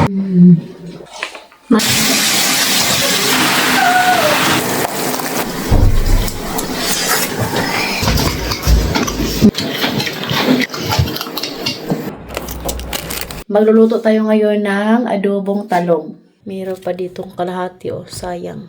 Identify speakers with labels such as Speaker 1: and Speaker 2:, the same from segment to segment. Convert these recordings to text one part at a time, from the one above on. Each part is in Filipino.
Speaker 1: Magluluto tayo ngayon ng adobong talong. Mayroon pa ditong kalahati, oh, sayang.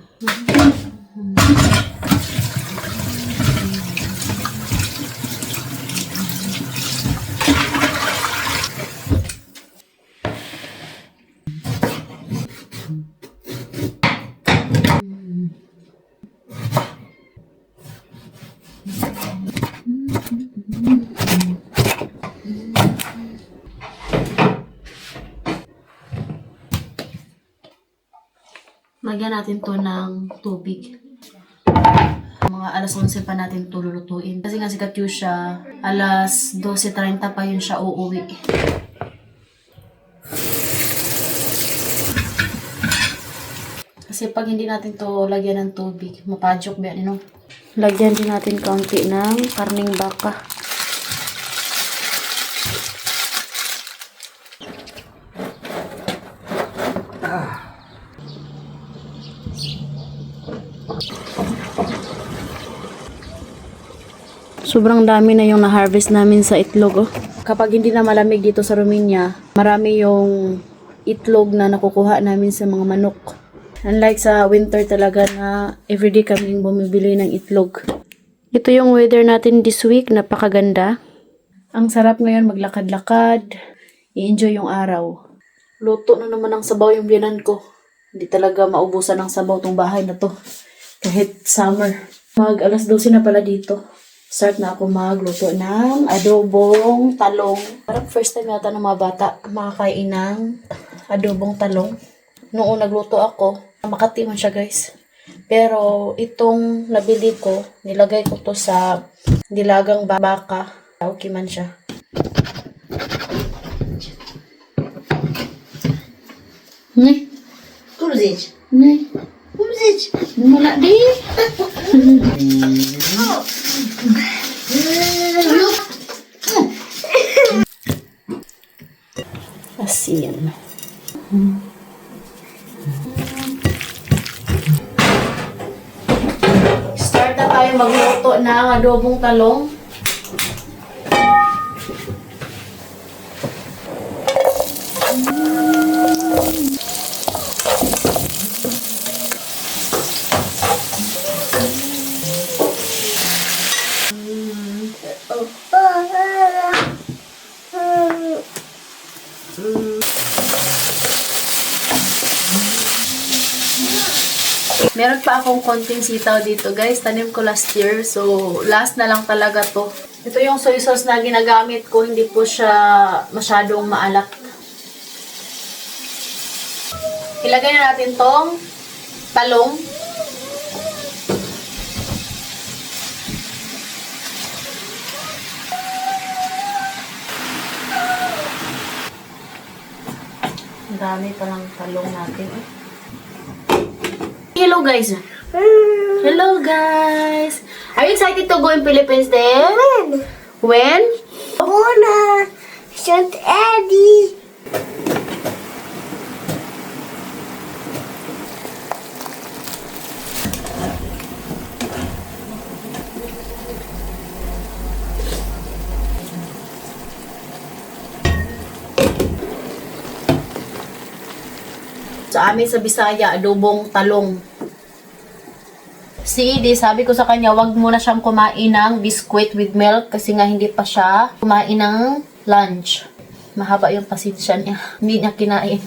Speaker 1: Lagyan natin to ng tubig. Mga alas 11 pa natin to lulutuin. Kasi nga si Katyusha, alas 12:30 pa yun siya uuwi. Kasi pag hindi natin to lagyan ng tubig, mapadyok ba yan, no? Lagyan din natin kaunti ng karning baka. Sobrang dami na yung na-harvest namin sa itlog, oh. Kapag hindi na malamig dito sa Romania, marami yung itlog na nakukuha namin sa mga manok. Unlike sa winter talaga na everyday kaming bumibili ng itlog. Ito yung weather natin this week, napakaganda. Ang sarap ngayon maglakad-lakad, i-enjoy yung araw. Luto na naman ang sabaw yung biyanan ko. Hindi talaga maubusan ng sabaw tong bahay na to. Kahit summer. Mag alas 12 na pala dito. Start na ako magluto ng adobong talong. Parang first time yata ng mga bata makakain ng adobong talong. Noong nagluto ako, Makati man siya, guys. Pero itong nabili ko, nilagay ko to sa nilagang baka. Okay man siya. Nay,
Speaker 2: Kurzic.
Speaker 1: nay,
Speaker 2: Kurzic.
Speaker 1: wala di. Asin. Start na tayo magluto ng adobong talong. Meron pa akong konting sitaw dito, guys. Tanim ko last year. So, last na lang talaga to. Ito yung soy sauce na ginagamit ko. Hindi po siya masyadong maalat. Ilagay na natin tong talong. Ang dami palang talong natin, eh. Hello guys. Hello guys. Are you excited to go in Philippines then? When?
Speaker 2: Ona. Shant Eddie.
Speaker 1: Sa amin sa Bisaya, adobong talong. Si Edie, sabi ko sa kanya, wag muna siyang kumain ng biscuit with milk kasi nga hindi pa siya kumain ng lunch. Mahaba yung pasensya niya. Hindi niya kinain.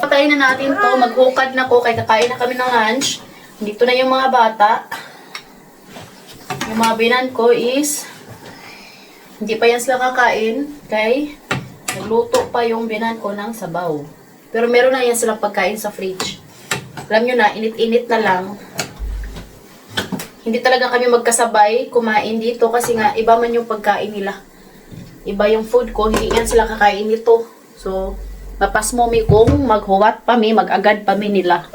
Speaker 1: Patayin na natin to. Maghukad na ko. Kaya kakain na kami ng lunch. Dito na yung mga bata. Yung mga binan ko is hindi pa yan sila kakain. Okay? Nagluto pa yung binan ko ng sabaw. Pero meron na yan silang pagkain sa fridge. Alam nyo na, init-init na lang. Hindi talaga kami magkasabay kumain dito kasi nga iba man yung pagkain nila. Iba yung food ko, hindi yan sila kakain nito. So, mapas mo mi kung maghuwat pa mi, mag-agad pa mi nila.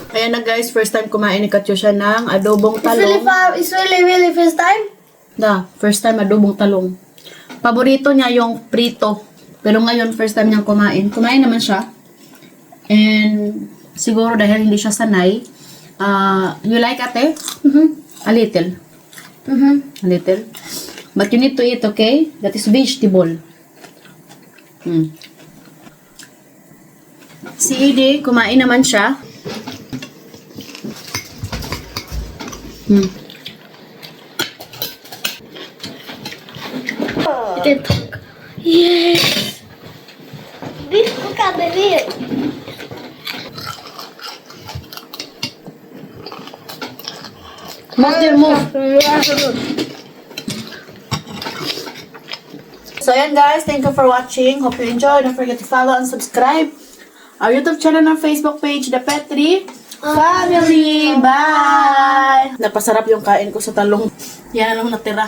Speaker 1: Kaya na guys, first time kumain ni Katyusha ng adobong talong.
Speaker 2: It's really first time.
Speaker 1: First time adobong talong. Paborito niya yung prito. Pero ngayon, first time niyang kumain. Kumain naman siya. And siguro dahil hindi siya sanay. You like ate? A little. A little. But you need to eat, okay? That is vegetable. Si Edie, kumain naman siya.
Speaker 2: You can talk. Yes. Big cook up, baby.
Speaker 1: Move there, move. So yan guys, thank you for watching. Hope you enjoyed. Don't forget to follow and subscribe our YouTube channel and Facebook page, The Petri Family. Bye! Napasarap yung kain ko sa talong. Yan na lang natira.